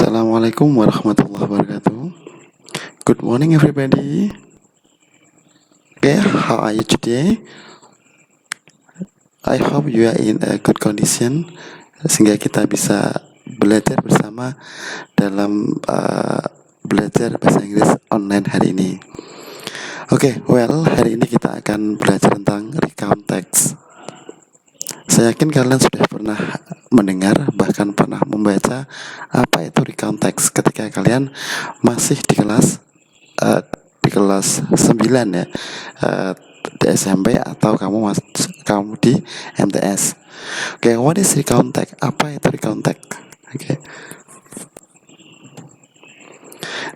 Assalamualaikum warahmatullahi wabarakatuh. Good morning, everybody. Okay, how are you today? I hope you are in a good condition sehingga kita bisa belajar bersama dalam belajar bahasa Inggris online hari ini. Okay, hari ini kita akan belajar tentang recount text. Saya yakin kalian sudah pernah mendengar, bahkan pernah membaca apa itu recount text ketika kalian masih di kelas 9 ya, di SMP atau kamu di MTS. Oke, what is recount text? Apa itu recount text? Oke.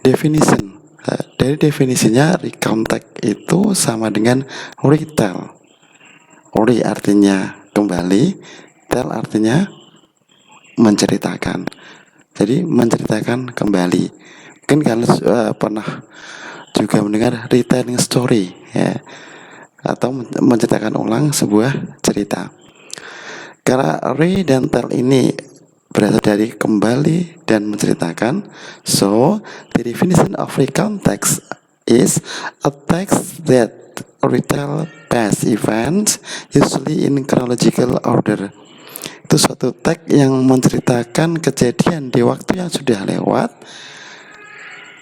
Definition. Dari definisinya recount text itu sama dengan retell. Re artinya kembali, tell artinya menceritakan. Jadi menceritakan kembali. Mungkin kalian pernah juga mendengar retelling story ya, atau menceritakan ulang sebuah cerita. Karena re dan tell ini berasal dari kembali dan menceritakan, so the definition of recount text is a text that retell past events usually in chronological order. Itu suatu teks yang menceritakan kejadian di waktu yang sudah lewat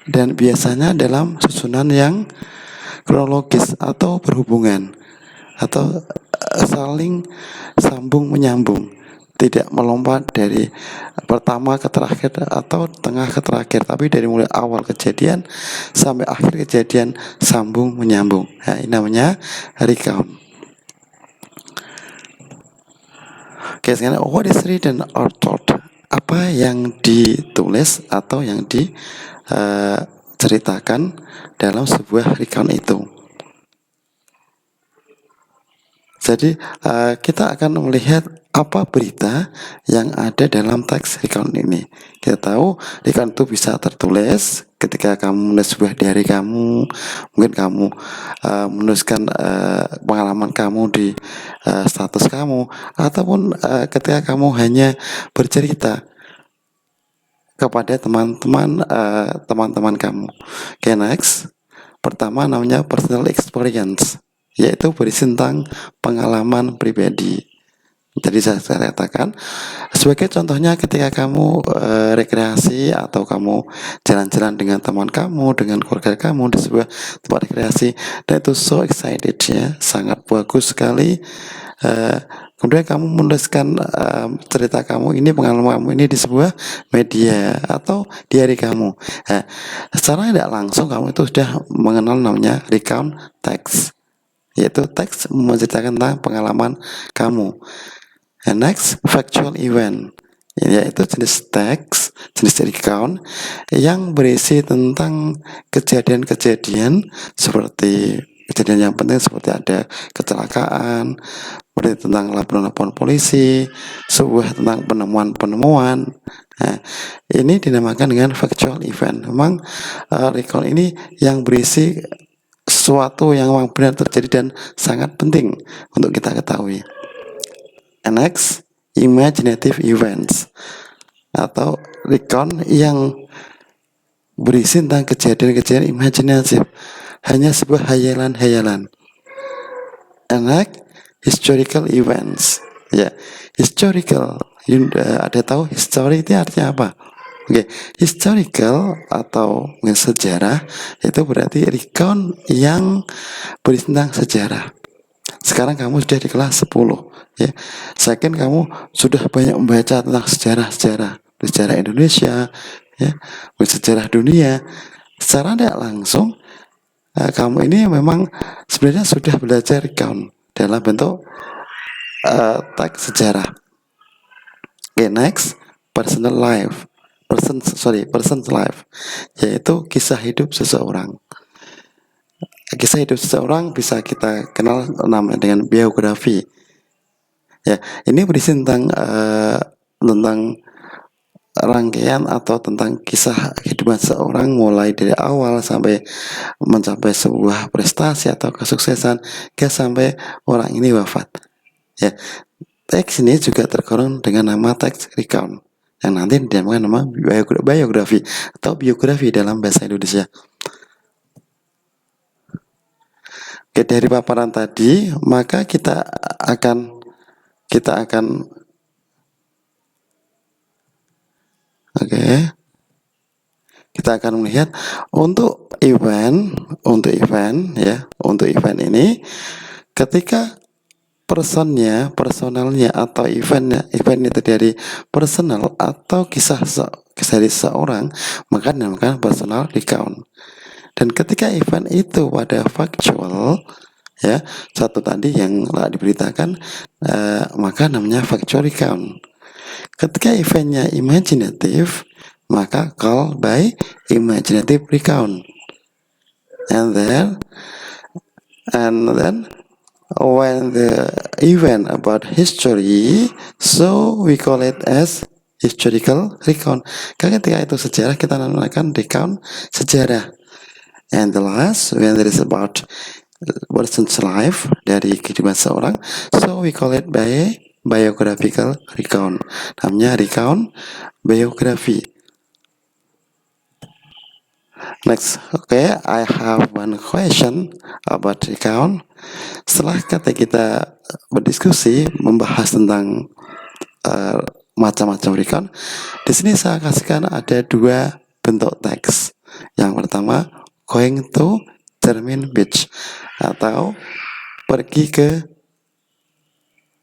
dan biasanya dalam susunan yang kronologis atau berhubungan atau saling sambung menyambung, tidak melompat dari pertama ke terakhir atau tengah ke terakhir, tapi dari mulai awal kejadian sampai akhir kejadian sambung menyambung. Nah, ini namanya recount. Oke, sekarang what is written or told? Apa yang ditulis atau yang diceritakan dalam sebuah recount itu. Jadi kita akan melihat apa berita yang ada dalam teks recount ini. Kita tahu recount itu bisa tertulis ketika kamu menulis sebuah diary kamu, mungkin kamu menuliskan pengalaman kamu di status kamu, ataupun ketika kamu hanya bercerita kepada teman-teman kamu. Okay, next. Pertama namanya personal experience, yaitu berisi tentang pengalaman pribadi. Jadi saya katakan sebagai contohnya ketika kamu rekreasi atau kamu jalan-jalan dengan teman kamu, dengan keluarga kamu di sebuah tempat rekreasi, dan itu so excited ya, sangat bagus sekali. Kemudian kamu menuliskan cerita kamu ini, pengalaman kamu ini di sebuah media atau diary kamu. Secara tidak langsung kamu itu sudah mengenal namanya recount text, yaitu teks menceritakan tentang pengalaman kamu. And next, factual event, yaitu jenis teks, jenis recount yang berisi tentang kejadian-kejadian seperti kejadian yang penting seperti ada kecelakaan, berarti tentang laporan polisi, sebuah tentang penemuan. Nah, ini dinamakan dengan factual event. Memang recount ini yang berisi sesuatu yang memang benar terjadi dan sangat penting untuk kita ketahui. And next, imaginative events atau recount yang berisi tentang kejadian-kejadian imajinatif, hanya sebuah hayalan-hayalan. And next, historical events. Ya, historical. Ada tahu history itu artinya apa? Oke, historical atau sejarah itu berarti recount yang berisi tentang sejarah. Sekarang kamu sudah di kelas 10 ya. Saya yakin kamu sudah banyak membaca tentang sejarah Indonesia ya, sejarah dunia. Secara tidak langsung kamu ini memang sebenarnya sudah belajar recount dalam bentuk teks sejarah. Okay, next, person's life, yaitu kisah hidup seseorang. Kisah hidup seseorang bisa kita kenal namanya dengan biografi. Ya, ini berisi tentang rangkaian atau tentang kisah kehidupan seseorang mulai dari awal sampai mencapai sebuah prestasi atau kesuksesan sampai orang ini wafat. Ya, teks ini juga tergolong dengan nama teks recount. yang nanti dinamakan nama biografi atau biografi dalam bahasa Indonesia. Oke, dari paparan tadi maka kita akan kita akan melihat untuk event ini ketika personalnya atau event itu dari personal atau kisah dari seseorang, maka dinamakan personal recount. Dan ketika event itu pada factual, ya, satu tadi yang diberitakan, maka namanya factual recount. Ketika eventnya imaginative, maka call by imaginative recount. And then when the event about history, so we call it as historical recount. Karena ketika itu sejarah, kita namakan recount sejarah. And the last, when there is about person's life, dari kehidupan seorang, so we call it by biographical recount. Namanya recount biografi. Next, I have one question about recount. Setelah kita berdiskusi membahas tentang macam-macam recount, di sini saya kasihkan ada dua bentuk teks. Yang pertama, going to Cermin Beach atau pergi ke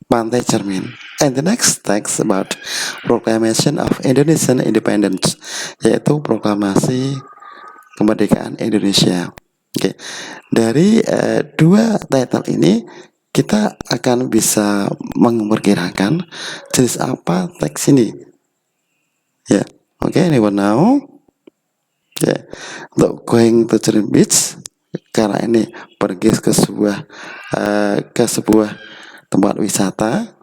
pantai Cermin. And the next text about Proclamation of Indonesian Independence, yaitu proklamasi kemerdekaan Indonesia. Oke, dari dua title ini kita akan bisa memperkirakan jenis apa teks ini. Ya, anyone now? Ya, untuk going to Cermin Beach, karena ini pergi ke sebuah tempat wisata.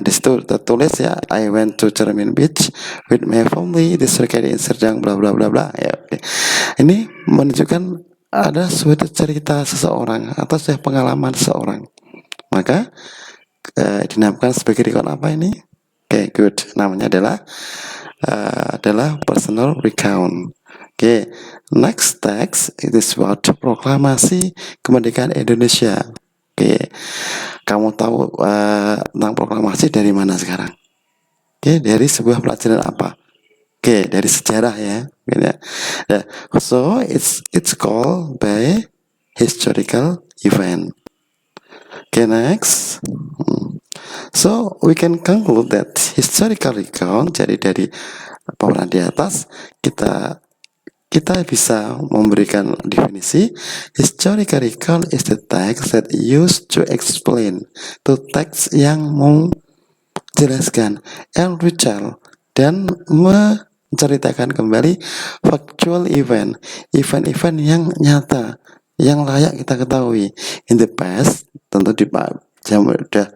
Di situ tertulis ya, I went to Cermin Beach with my family, district in Serdang, bla bla bla bla. Ya, ini menunjukkan ada suatu cerita seseorang atau suatu pengalaman seseorang. Maka dinamakan sebagai recount apa ini? Good. Namanya adalah personal recount. Next text it is about proklamasi kemerdekaan Indonesia. Kamu tahu tentang proklamasi dari mana sekarang? Dari sebuah pelajaran apa? Dari sejarah ya. So it's called by historical event. Next. So we can conclude that historical recount, jadi dari paparan di atas kita bisa memberikan definisi. Historical recount is the text that used to explain, to text yang menjelaskan, and retell, dan menceritakan kembali factual event yang nyata, yang layak kita ketahui in the past, tentu di jam udah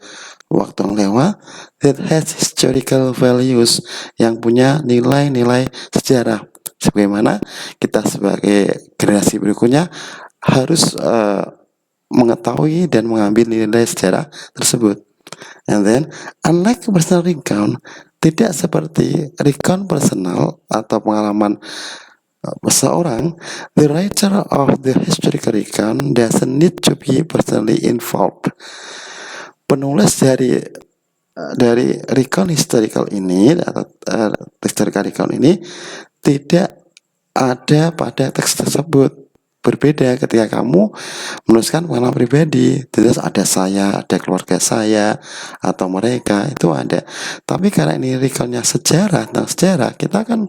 waktu yang lewat, that has historical values, yang punya nilai-nilai sejarah, sebagaimana kita sebagai generasi berikutnya harus mengetahui dan mengambil nilai sejarah tersebut. And then, unlike personal recount, tidak seperti recount personal atau pengalaman seseorang, the writer of the historical recount doesn't need to be personally involved. Penulis dari recount historical ini atau historical recount ini tidak ada pada teks tersebut. Berbeda ketika kamu menuliskan pengalaman pribadi, terus ada saya, ada keluarga saya, atau mereka, itu ada. Tapi karena ini recountnya sejarah, tentang sejarah, kita kan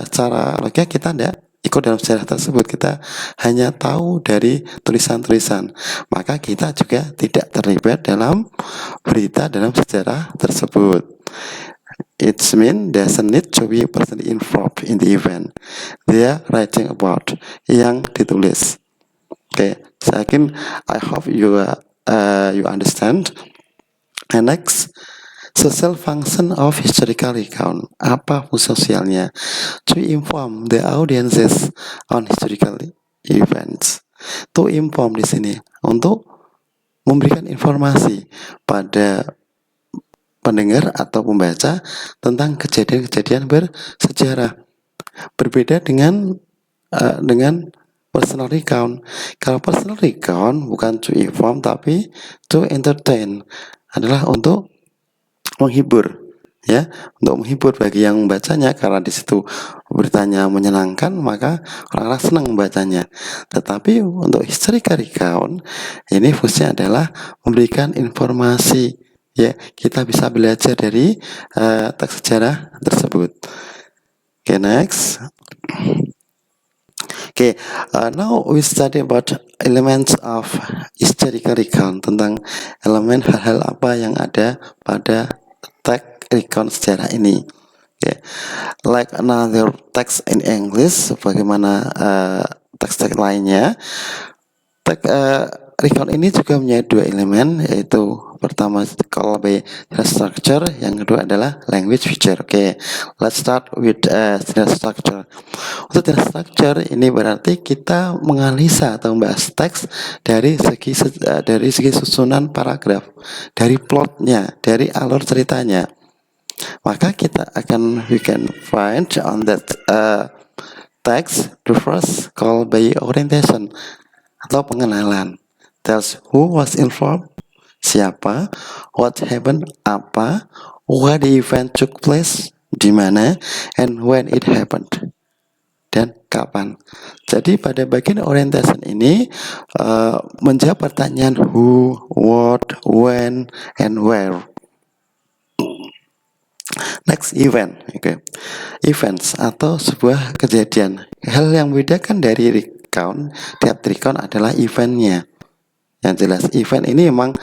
secara logika kita tidak ikut dalam sejarah tersebut, kita hanya tahu dari tulisan-tulisan, maka kita juga tidak terlibat dalam berita dalam sejarah tersebut. It means doesn't need to be personally involved in the event they are writing about, yang ditulis. So I hope you understand. And next, social function of historical recount. Apa fungsi sosialnya? To inform the audiences on historical events. To inform di sini untuk memberikan informasi pada pendengar atau pembaca tentang kejadian-kejadian bersejarah. Berbeda dengan personal recount. Kalau personal recount bukan to inform tapi to entertain, adalah untuk menghibur, ya, untuk menghibur bagi yang membacanya, karena di situ beritanya menyenangkan maka orang-orang senang membacanya. Tetapi untuk historical recount ini fungsinya adalah memberikan informasi, ya, kita bisa belajar dari teks sejarah tersebut. Okay, next. Okay, now we study about elements of historical recount, tentang elemen hal-hal apa yang ada pada teks recount sejarah ini. Okay. Like another text in English, bagaimana teks-teks lainnya, teks recount ini juga mempunyai dua elemen, yaitu pertama called by structure, yang kedua adalah language feature. Okay, let's start with structure. Untuk structure ini berarti kita menganalisa atau membahas teks dari segi susunan paragraf, dari plotnya, dari alur ceritanya. Maka we can find on that text the first called by orientation atau pengenalan. Tells who was involved, siapa, what happened, apa, where the event took place, di mana, and when it happened, dan kapan. Jadi pada bagian orientation ini menjawab pertanyaan who, what, when, and where. Next, event. Okay. Events atau sebuah kejadian. Hal yang membedakan dari recount, tiap recount adalah eventnya. Yang jelas event ini memang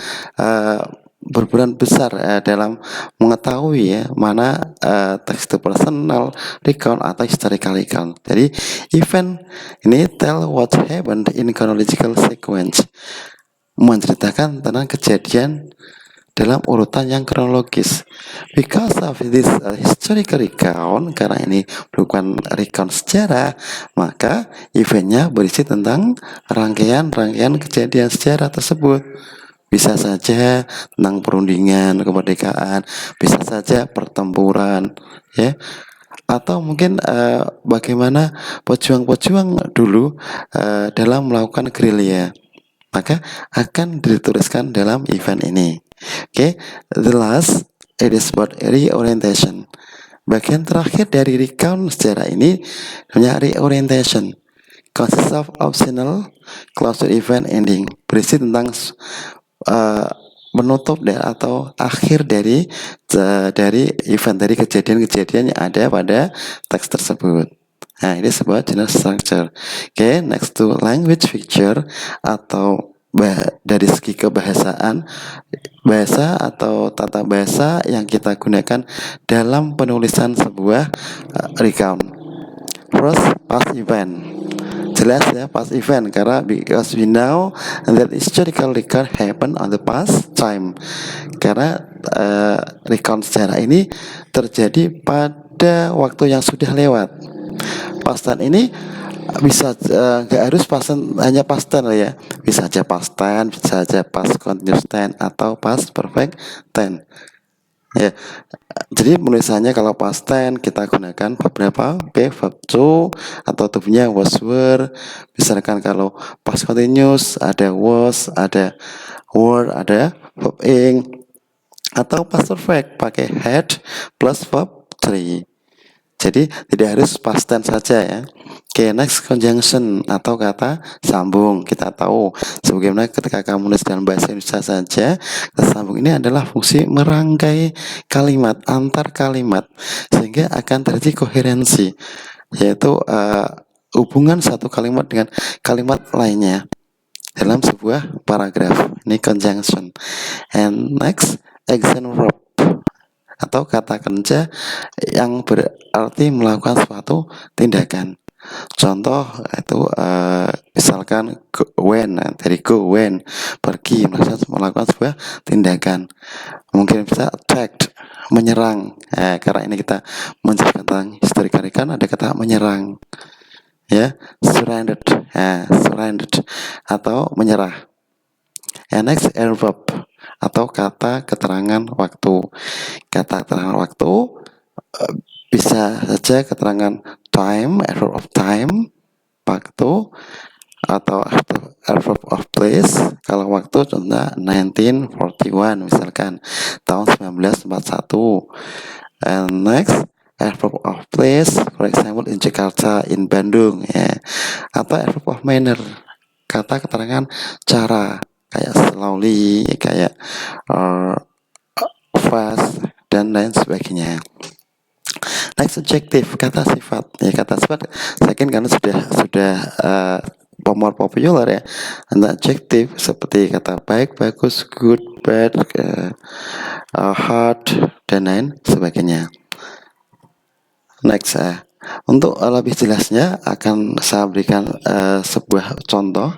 berperan besar dalam mengetahui, ya, mana teks itu personal recount atau historical recount. Jadi event ini tell what happened in chronological sequence, menceritakan tentang kejadian dalam urutan yang kronologis. Because of this historical recount, karena ini bukan recount sejarah, maka eventnya berisi tentang rangkaian kejadian sejarah tersebut. Bisa saja tentang perundingan kemerdekaan, bisa saja pertempuran, ya, atau mungkin bagaimana pejuang-pejuang dulu dalam melakukan gerilya, maka akan dituliskan dalam event ini. Okay, the last it is about reorientation. Bagian terakhir dari recount sejarah ini namanya reorientation. Consists of optional closure event ending, berisi tentang menutup atau akhir dari event, dari kejadian-kejadian yang ada pada teks tersebut. Nah, ini sebuah general structure. Okay, next to language feature atau dari segi kebahasaan, bahasa atau tata bahasa yang kita gunakan dalam penulisan sebuah recount. First, past event. Jelas, ya, past event, karena because we know that historical record happen on the past time. Karena recount sejarah ini terjadi pada waktu yang sudah lewat. Past tense ini bisa nggak harus hanya past tense, ya, bisa aja past tense, bisa aja past continuous tense atau past perfect tense, ya. Jadi penulisannya kalau past tense kita gunakan beberapa verb to atau tubuhnya was, were. Misalkan kalau past continuous ada was, ada were, ada verb ing. Atau past perfect pakai had plus verb 3. Jadi tidak harus past tense saja, ya. Oke, next, conjunction atau kata sambung. Kita tahu sebagaimana ketika kamu menulis dalam bahasa Indonesia saja, kata sambung ini adalah fungsi merangkai kalimat antar kalimat sehingga akan terjadi koherensi, yaitu hubungan satu kalimat dengan kalimat lainnya dalam sebuah paragraf. Ini conjunction. And next, action verb atau kata kerja yang berarti melakukan suatu tindakan. Contoh itu misalkan when, dari go, when, pergi, melakukan sebuah tindakan. Mungkin bisa attack, menyerang. Karena ini kita menjelaskan tentang historical recount, ada kata menyerang, ya, surrendered, surrendered atau menyerah. And next, adverb atau kata keterangan waktu. Kata keterangan waktu bisa saja keterangan time, adverb of time, waktu, atau adverb of place. Kalau waktu contohnya 1941 misalkan, tahun 1941. And next, adverb of place, for example in Jakarta, in Bandung, ya. Atau adverb of manner, kata keterangan cara, kayak slowly, kayak fast, dan lain sebagainya. Next, adjective, kata sifat. Ya, kata sifat second karena sudah more popular ya. And adjective seperti kata baik, bagus, good, bad, hard, dan lain sebagainya. Next, untuk lebih jelasnya akan saya berikan sebuah contoh.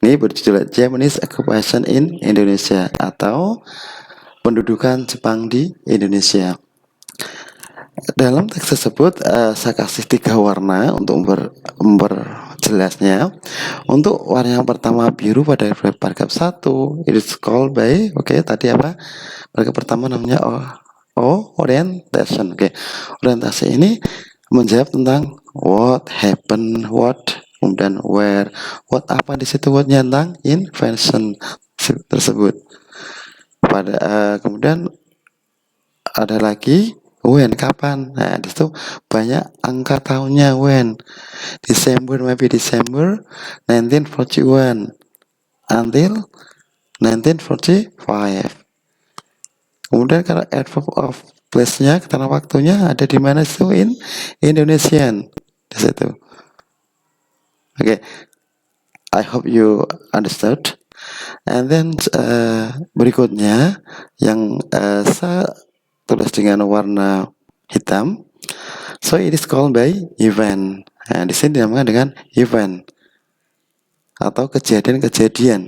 Ini berjudul Japanese Occupation in Indonesia atau pendudukan Jepang di Indonesia. Dalam teks tersebut saya kasih 3 warna untuk memperjelasnya. Untuk warna yang pertama biru pada paragraf 1, it is called by, tadi apa? Paragraf pertama namanya orientation. Orientasi ini menjawab tentang what happened, what, kemudian where, what apa di situ, whatnya tentang invention tersebut. Kemudian ada lagi when, kapan. Nah, disitu banyak angka tahunnya when. December, maybe December 1941 until 1945. Kemudian kalau adverb of place-nya, keterangan waktunya ada di mana itu in Indonesian di situ. I hope you understood. And then berikutnya yang saya tulis dengan warna hitam. So it is called by event. Nah, di sini dinamakan dengan event atau kejadian-kejadian.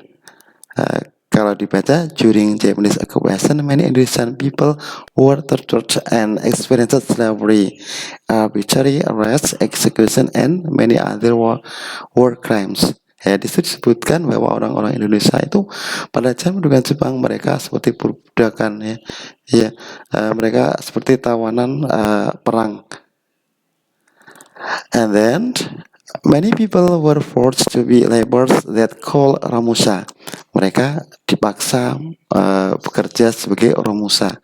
Kalau dibaca, during Japanese occupation, many Indonesian people were tortured and experienced slavery, arbitrary arrest, execution, and many other war crimes. Ya, di situ disebutkan bahwa orang-orang Indonesia itu pada zaman pendudukan Jepang mereka seperti perbudakan, mereka seperti tawanan perang. And then many people were forced to be laborers that called romusa. Mereka dipaksa bekerja sebagai romusa.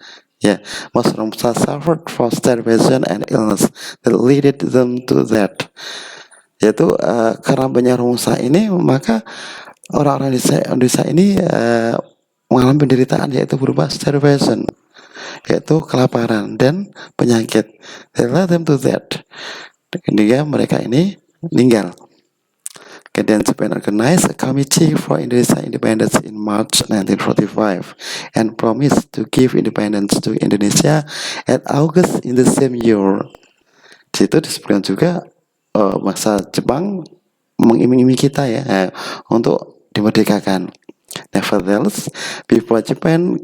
Most romusa suffered from starvation and illness that led them to that. Yaitu karena banyak romusa ini, maka orang-orang Indonesia ini mengalami penderitaan, yaitu berupa starvation, yaitu kelaparan dan penyakit. That led them to that. Ketika mereka ini meninggal. Kemudian Japan organized a committee for Indonesia independence in March 1945 and promised to give independence to Indonesia at August in the same year. Di situ disebutkan juga masa Jepang mengiming-imingi kita untuk dimerdekakan. Nevertheless, before Japan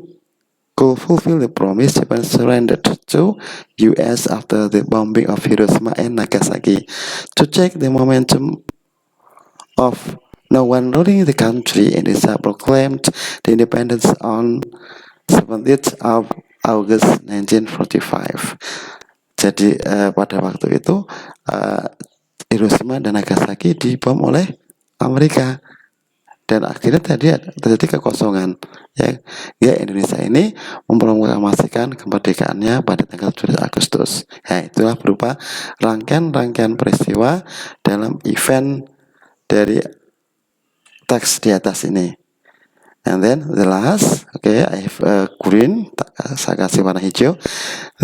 could fulfill the promise, Japan surrendered to U.S. after the bombing of Hiroshima and Nagasaki. To check the momentum of no one ruling the country, Indonesia proclaimed the independence on 17th of August 1945. Jadi pada waktu itu Hiroshima dan Nagasaki dibom oleh Amerika. Dan akhirnya terjadi kekosongan. Indonesia ini memproklamasikan kemerdekaannya pada tanggal 17 Agustus. Itulah berupa rangkaian peristiwa dalam event dari teks di atas ini. And then the last, I have green, saya kasih warna hijau.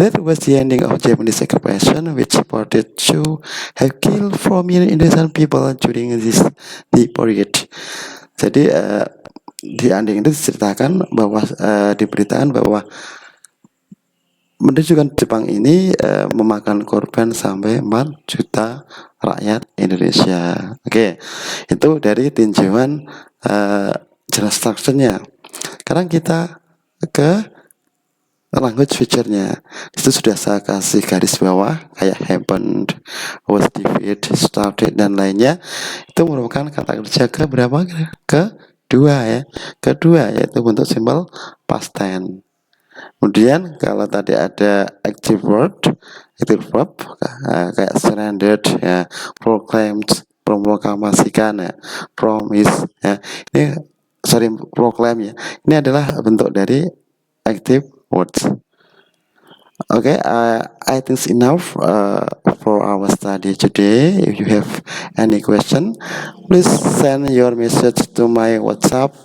That was the ending of Japanese occupation, which reported to have killed 4 million Indonesian people during the period. Jadi di ending itu diceritakan bahwa diberitakan bahwa pendudukan Jepang ini memakan korban sampai 4 juta rakyat Indonesia. Itu dari tinjauan jelas structure-nya. Sekarang kita ke language feature-nya. Itu sudah saya kasih garis bawah kayak happened, was defeated, started, dan lainnya. Itu merupakan kata kerja ke berapa? Ke kedua ya. Kedua yaitu bentuk simple past tense. Kemudian kalau tadi ada active word, active verb kayak surrendered ya, proclaimed, memproklamasikan ya, promise ya. Ini proclaim ya. Ini adalah bentuk dari active words. Okay, I think it's enough for our study today. If you have any question, please send your message to my WhatsApp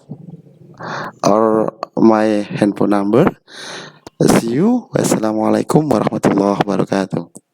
or my handphone number. See you. Wassalamualaikum warahmatullahi wabarakatuh.